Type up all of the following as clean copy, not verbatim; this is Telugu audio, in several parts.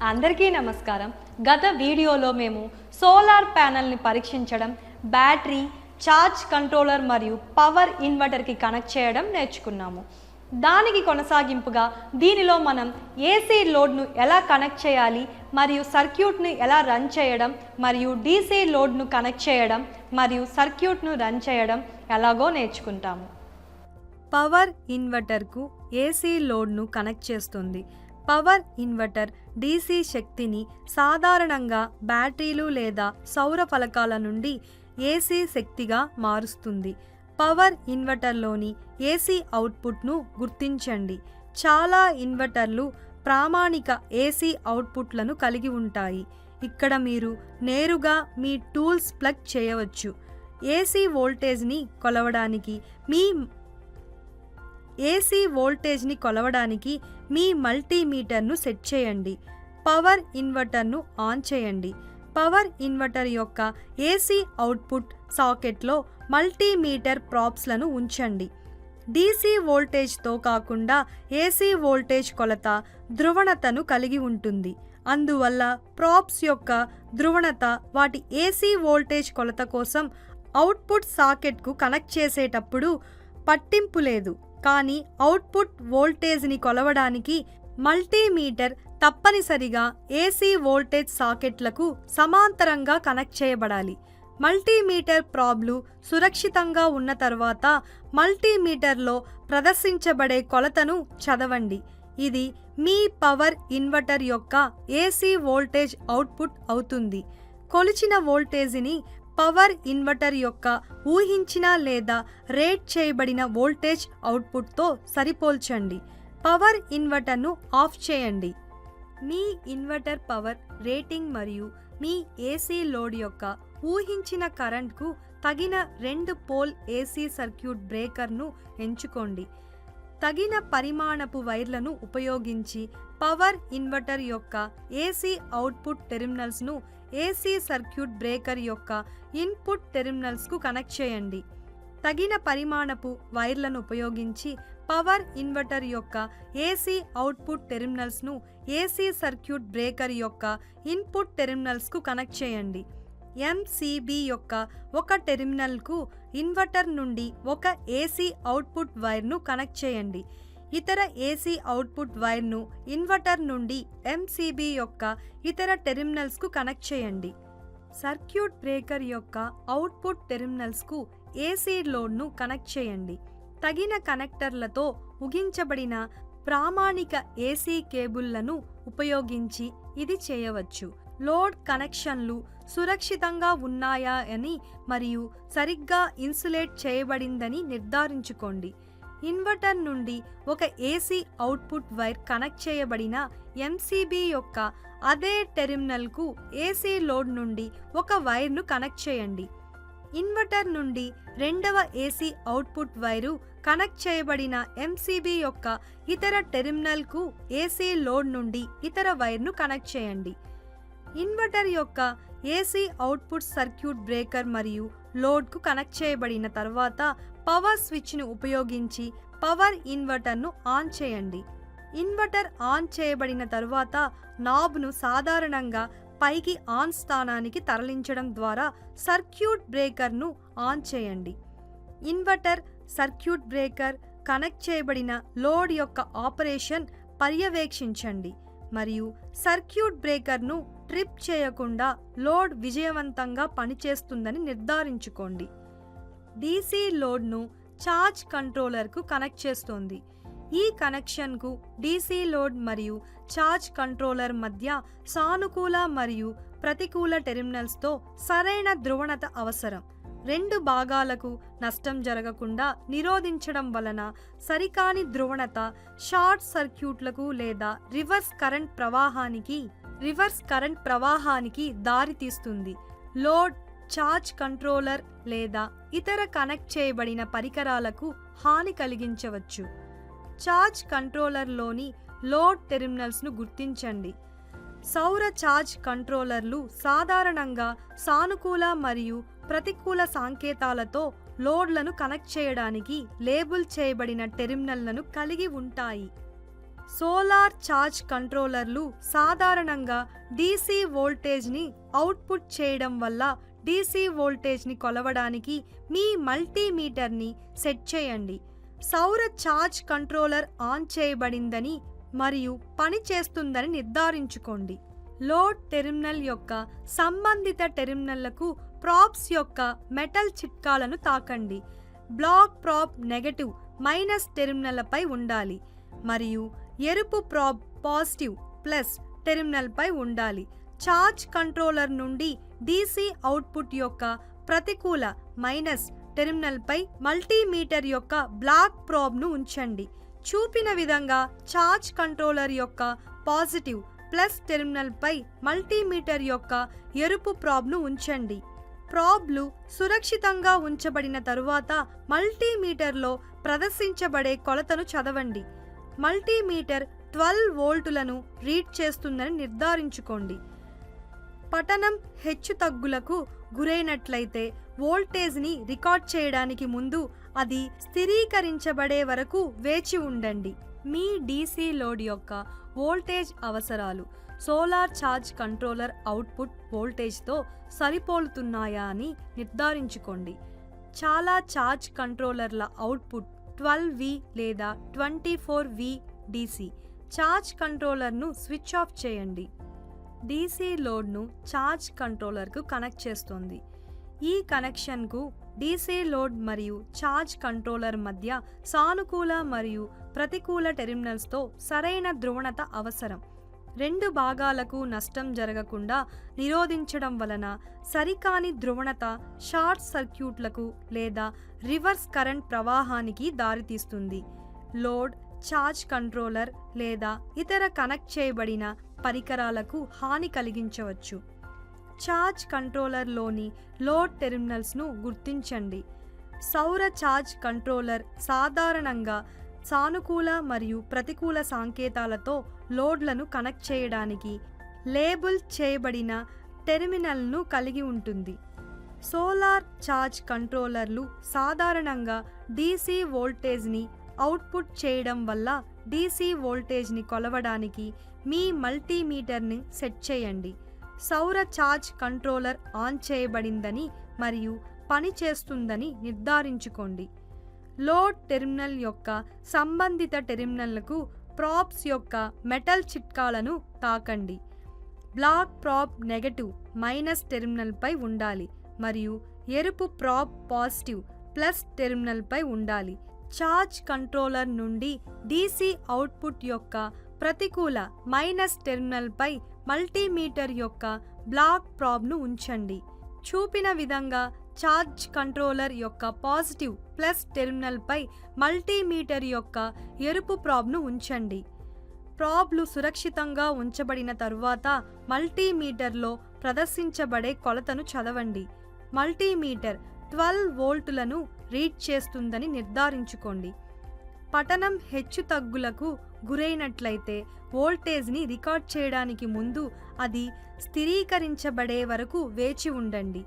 అందరికీ నమస్కారం. గత వీడియోలో మేము సోలార్ ప్యానెల్ని పరీక్షించడం, బ్యాటరీ, ఛార్జ్ కంట్రోలర్ మరియు పవర్ ఇన్వర్టర్కి కనెక్ట్ చేయడం నేర్చుకున్నాము. దానికి కొనసాగింపుగా దీనిలో మనం ఏసీ లోడ్ను ఎలా కనెక్ట్ చేయాలి మరియు సర్క్యూట్ను ఎలా రన్ చేయడం మరియు డీసీ లోడ్ను కనెక్ట్ చేయడం మరియు సర్క్యూట్ను రన్ చేయడం ఎలాగో నేర్చుకుంటాము. పవర్ ఇన్వర్టర్కు ఏసీ లోడ్ను కనెక్ట్ చేస్తుంది. పవర్ ఇన్వర్టర్ డీసీ శక్తిని సాధారణంగా బ్యాటరీలు లేదా సౌర ఫలకాల నుండి ఏసీ శక్తిగా మారుస్తుంది. పవర్ ఇన్వర్టర్లోని ఏసీ అవుట్పుట్ను గుర్తించండి. చాలా ఇన్వర్టర్లు ప్రామాణిక ఏసీ అవుట్పుట్లను కలిగి ఉంటాయి. ఇక్కడ మీరు నేరుగా మీ టూల్స్ ప్లగ్ చేయవచ్చు. ఏసీ వోల్టేజ్ని కొలవడానికి మీ మల్టీమీటర్ను సెట్ చేయండి. పవర్ ఇన్వర్టర్ను ఆన్ చేయండి. పవర్ ఇన్వర్టర్ యొక్క ఏసీ అవుట్పుట్ సాకెట్లో మల్టీమీటర్ ప్రాప్స్లను ఉంచండి. డీసీ వోల్టేజ్తో కాకుండా ఏసీ వోల్టేజ్ కొలత ధ్రువణతను కలిగి ఉంటుంది. అందువల్ల ప్రాప్స్ యొక్క ధ్రువణత వాటి ఏసీ వోల్టేజ్ కొలత కోసం అవుట్పుట్ సాకెట్కు కనెక్ట్ చేసేటప్పుడు పట్టింపు లేదు. కానీ అవుట్పుట్ వోల్టేజ్ని కొలవడానికి మల్టీమీటర్ తప్పనిసరిగా ఏసీ వోల్టేజ్ సాకెట్లకు సమాంతరంగా కనెక్ట్ చేయబడాలి. మల్టీమీటర్ ప్రాబ్లు సురక్షితంగా ఉన్న తర్వాత మల్టీమీటర్లో ప్రదర్శించబడే కొలతను చదవండి. ఇది మీ పవర్ ఇన్వర్టర్ యొక్క ఏసీ వోల్టేజ్ అవుట్పుట్ అవుతుంది. కొలిచిన వోల్టేజ్ని పవర్ ఇన్వర్టర్ యొక్క ఊహించిన లేదా రేట్ చేయబడిన వోల్టేజ్ అవుట్పుట్తో సరిపోల్చండి. పవర్ ఇన్వర్టర్ను ఆఫ్ చేయండి. మీ ఇన్వర్టర్ పవర్ రేటింగ్ మరియు మీ ఏసీ లోడ్ యొక్క ఊహించిన కరెంట్కు తగిన 2 పోల్ ఏసీ సర్క్యూట్ బ్రేకర్ను ఎంచుకోండి. తగిన పరిమాణపు వైర్లను ఉపయోగించి పవర్ ఇన్వర్టర్ యొక్క ఏసీ అవుట్పుట్ టెర్మినల్స్ను ఏసీ సర్క్యూట్ బ్రేకర్ యొక్క ఇన్పుట్ టెర్మినల్స్కు కనెక్ట్ చేయండి. తగిన పరిమాణపు వైర్లను ఉపయోగించి పవర్ ఇన్వర్టర్ యొక్క ఏసీ అవుట్పుట్ టెర్మినల్స్ను ఏసీ సర్క్యూట్ బ్రేకర్ యొక్క ఇన్పుట్ టెర్మినల్స్కు కనెక్ట్ చేయండి. ఎంసీబీ యొక్క ఒక టెర్మినల్కు ఇన్వర్టర్ నుండి ఒక ఏసీ అవుట్పుట్ వైర్ను కనెక్ట్ చేయండి. ఇతర ఏసీ అవుట్పుట్ వైర్ను ఇన్వర్టర్ నుండి ఎంసీబీ యొక్క ఇతర టెర్మినల్స్కు కనెక్ట్ చేయండి. సర్క్యూట్ బ్రేకర్ యొక్క అవుట్పుట్ టెర్మినల్స్కు ఏసీ లోడ్ను కనెక్ట్ చేయండి. తగిన కనెక్టర్లతో ముగించబడిన ప్రామాణిక ఏసీ కేబుల్లను ఉపయోగించి ఇది చేయవచ్చు. లోడ్ కనెక్షన్లు సురక్షితంగా ఉన్నాయా అని మరియు సరిగ్గా ఇన్సులేట్ చేయబడిందని నిర్ధారించుకోండి. ఇన్వర్టర్ నుండి ఒక ఏసీ అవుట్పుట్ వైర్ కనెక్ట్ చేయబడిన ఎంసీబీ యొక్క అదే టెర్మినల్కు ఏసీ లోడ్ నుండి ఒక వైర్ను కనెక్ట్ చేయండి. ఇన్వర్టర్ నుండి రెండవ ఏసీ అవుట్పుట్ వైరు కనెక్ట్ చేయబడిన ఎంసీబీ యొక్క ఇతర టెర్మినల్కు ఏసీ లోడ్ నుండి ఇతర వైర్ను కనెక్ట్ చేయండి. ఇన్వర్టర్ యొక్క ఏసీ అవుట్పుట్ సర్క్యూట్ బ్రేకర్ మరియు లోడ్కు కనెక్ట్ చేయబడిన తర్వాత పవర్ స్విచ్ను ఉపయోగించి పవర్ ఇన్వర్టర్ను ఆన్ చేయండి. ఇన్వర్టర్ ఆన్ చేయబడిన తర్వాత నాబ్ను సాధారణంగా పైకి ఆన్ స్థానానికి తరలించడం ద్వారా సర్క్యూట్ బ్రేకర్ను ఆన్ చేయండి. ఇన్వర్టర్, సర్క్యూట్ బ్రేకర్, కనెక్ట్ చేయబడిన లోడ్ యొక్క ఆపరేషన్ పర్యవేక్షించండి మరియు సర్క్యూట్ బ్రేకర్ను ట్రిప్ చేయకుండా లోడ్ విజయవంతంగా పనిచేస్తుందని నిర్ధారించుకోండి. డీసీ లోడ్ను ఛార్జ్ కంట్రోలర్కు కనెక్ట్ చేస్తోంది. ఈ కనెక్షన్కు డీసీ లోడ్ మరియు ఛార్జ్ కంట్రోలర్ మధ్య సానుకూల మరియు ప్రతికూల టెర్మినల్స్తో సరైన ధ్రువణత అవసరం. 2 భాగాలకు నష్టం జరగకుండా నిరోధించడం వలన సరికాని ధ్రువణత షార్ట్ సర్క్యూట్లకు లేదా రివర్స్ కరెంట్ ప్రవాహానికి దారితీస్తుంది. లోడ్, ఛార్జ్ కంట్రోలర్ లేదా ఇతర కనెక్ట్ చేయబడిన పరికరాలకు హాని కలిగించవచ్చు. ఛార్జ్ కంట్రోలర్లోని లోడ్ టెర్మినల్స్ను గుర్తించండి. సౌర ఛార్జ్ కంట్రోలర్లు సాధారణంగా సానుకూల మరియు ప్రతికూల సంకేతాలతో లోడ్లను కనెక్ట్ చేయడానికి లేబుల్ చేయబడిన టెర్మినల్లను కలిగి ఉంటాయి. సోలార్ ఛార్జ్ కంట్రోలర్లు సాధారణంగా DC వోల్టేజ్ని అవుట్పుట్ చేయడం వల్ల DC వోల్టేజ్ని కొలవడానికి మీ మల్టీమీటర్ని సెట్ చేయండి. సౌర ఛార్జ్ కంట్రోలర్ ఆన్ చేయబడిందని మరియు పని చేస్తుందని నిర్ధారించుకోండి. లోడ్ టెర్మినల్ యొక్క సంబంధిత టెర్మినల్లకు ప్రాప్స్ యొక్క మెటల్ చిట్కాలను తాకండి. బ్లాక్ ప్రాప్ నెగటివ్ మైనస్ టెర్మినల్లపై ఉండాలి మరియు ఎరుపు ప్రాప్ పాజిటివ్ ప్లస్ టెర్మినల్పై ఉండాలి. ఛార్జ్ కంట్రోలర్ నుండి DC అవుట్పుట్ యొక్క ప్రతికూల మైనస్ టెర్మినల్పై మల్టీమీటర్ యొక్క బ్లాక్ ప్రాబ్ను ఉంచండి. చూపిన విధంగా ఛార్జ్ కంట్రోలర్ యొక్క పాజిటివ్ ప్లస్ టెర్మినల్పై మల్టీమీటర్ యొక్క ఎరుపు ప్రాబ్ను ఉంచండి. ప్రాబ్లు సురక్షితంగా ఉంచబడిన తరువాత మల్టీమీటర్లో ప్రదర్శించబడే కొలతను చదవండి. మల్టీమీటర్ 12 వోల్టులను రీడ్ చేస్తుందని నిర్ధారించుకోండి. పఠనం హెచ్చుతగ్గులకు గురైనట్లయితే వోల్టేజ్ని రికార్డ్ చేయడానికి ముందు అది స్థిరీకరించబడే వరకు వేచి ఉండండి. మీ DC లోడ్ యొక్క వోల్టేజ్ అవసరాలు సోలార్ ఛార్జ్ కంట్రోలర్ అవుట్పుట్ వోల్టేజ్తో సరిపోలుతున్నాయా అని నిర్ధారించుకోండి. చాలా ఛార్జ్ కంట్రోలర్ల అవుట్పుట్ 12V లేదా 24V DC. ఛార్జ్ కంట్రోలర్ను స్విచ్ ఆఫ్ చేయండి. DC లోడ్ను ఛార్జ్ కంట్రోలర్కు కనెక్ట్ చేస్తుంది. ఈ కనెక్షన్కు DC లోడ్ మరియు ఛార్జ్ కంట్రోలర్ మధ్య సానుకూల మరియు ప్రతికూల టెర్మినల్స్తో సరైన ధ్రువణత అవసరం. రెండు భాగాలకు నష్టం జరగకుండా నిరోధించడం వలన సరికాని ధ్రువణత షార్ట్ సర్క్యూట్లకు లేదా రివర్స్ కరెంట్ ప్రవాహానికి దారితీస్తుంది. లోడ్, ఛార్జ్ కంట్రోలర్ లేదా ఇతర కనెక్ట్ చేయబడిన పరికరాలకు హాని కలిగించవచ్చు. ఛార్జ్ కంట్రోలర్లోని లోడ్ టెర్మినల్స్ను గుర్తించండి. సౌర ఛార్జ్ కంట్రోలర్ సాధారణంగా సానుకూల మరియు ప్రతికూల సంకేతాలతో లోడ్లను కనెక్ట్ చేయడానికి లేబుల్ చేయబడిన టెర్మినల్ను కలిగి ఉంటుంది. సోలార్ ఛార్జ్ కంట్రోలర్లు సాధారణంగా DC వోల్టేజ్ని అవుట్పుట్ చేయడం వల్ల DC వోల్టేజ్ని కొలవడానికి మీ మల్టీమీటర్ని సెట్ చేయండి. సౌర ఛార్జ్ కంట్రోలర్ ఆన్ చేయబడిందని మరియు పని చేస్తుందని నిర్ధారించుకోండి. లోడ్ టెర్మినల్ యొక్క సంబంధిత టెర్మినల్లకు ప్రాప్స్ యొక్క మెటల్ చిట్కాలను తాకండి. బ్లాక్ ప్రాప్ నెగటివ్ మైనస్ టెర్మినల్పై ఉండాలి మరియు ఎరుపు ప్రాప్ పాజిటివ్ ప్లస్ టెర్మినల్పై ఉండాలి. ఛార్జ్ కంట్రోలర్ నుండి DC అవుట్పుట్ యొక్క ప్రతికూల మైనస్ టెర్మినల్పై మల్టీమీటర్ యొక్క బ్లాక్ ప్రాబ్ను ఉంచండి. చూపిన విధంగా ఛార్జ్ కంట్రోలర్ యొక్క పాజిటివ్ ప్లస్ టెర్మినల్పై మల్టీమీటర్ యొక్క ఎరుపు ప్రాబ్ను ఉంచండి. ప్రాబ్లు సురక్షితంగా ఉంచబడిన తరువాత మల్టీమీటర్లో ప్రదర్శించబడే కొలతను చదవండి. మల్టీమీటర్ 12 వోల్టులను రీడ్ చేస్తుందని నిర్ధారించుకోండి. పఠనం హెచ్చుతగ్గులకు గురైనట్లయితే వోల్టేజ్ని రికార్డ్ చేయడానికి ముందు అది స్థిరీకరించబడే వరకు వేచి ఉండండి.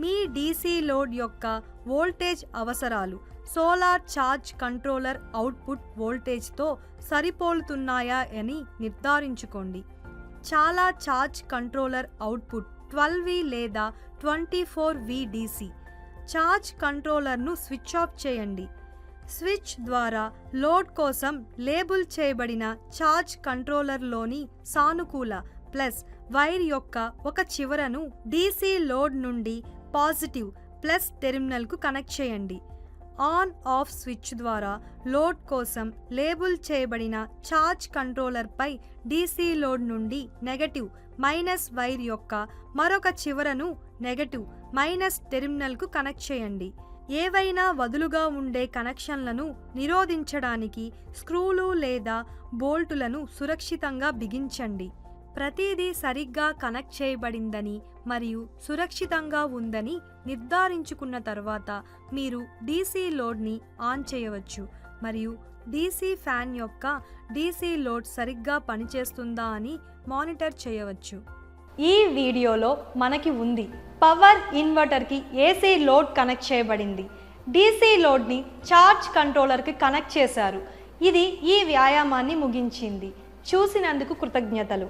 మీ DC లోడ్ యొక్క వోల్టేజ్ అవసరాలు సోలార్ ఛార్జ్ కంట్రోలర్ అవుట్పుట్ వోల్టేజ్తో సరిపోలుతున్నాయా అని నిర్ధారించుకోండి. చాలా ఛార్జ్ కంట్రోలర్ అవుట్పుట్ 12V లేదా 24V DC. ఛార్జ్ కంట్రోలర్ను స్విచ్ ఆఫ్ చేయండి. స్విచ్ ద్వారా లోడ్ కోసం లేబుల్ చేయబడిన ఛార్జ్ కంట్రోలర్లోని సానుకూల ప్లస్ వైర్ యొక్క ఒక చివరను DC లోడ్ నుండి పాజిటివ్ ప్లస్ టెర్మినల్కు కనెక్ట్ చేయండి. ఆన్ ఆఫ్ స్విచ్ ద్వారా లోడ్ కోసం లేబుల్ చేయబడిన ఛార్జ్ కంట్రోలర్పై DC లోడ్ నుండి నెగటివ్ మైనస్ వైర్ యొక్క మరొక చివరను నెగటివ్ మైనస్ టెర్మినల్కు కనెక్ట్ చేయండి. ఏవైనా వదులుగా ఉండే కనెక్షన్లను నిరోధించడానికి స్క్రూలు లేదా బోల్టులను సురక్షితంగా బిగించండి. ప్రతిదీ సరిగ్గా కనెక్ట్ చేయబడిందని మరియు సురక్షితంగా ఉందని నిర్ధారించుకున్న తర్వాత మీరు DC లోడ్ని ఆన్ చేయవచ్చు మరియు DC ఫ్యాన్ యొక్క DC లోడ్ సరిగ్గా పనిచేస్తుందా అని మానిటర్ చేయవచ్చు. ఈ వీడియోలో మనకి ఉంది పవర్ ఇన్వర్టర్కి AC లోడ్ కనెక్ట్ చేయబడింది. DC లోడ్ని ఛార్జ్ కంట్రోలర్కి కనెక్ట్ చేశారు. ఇది ఈ వ్యాయామాన్ని ముగించింది. చూసినందుకు కృతజ్ఞతలు.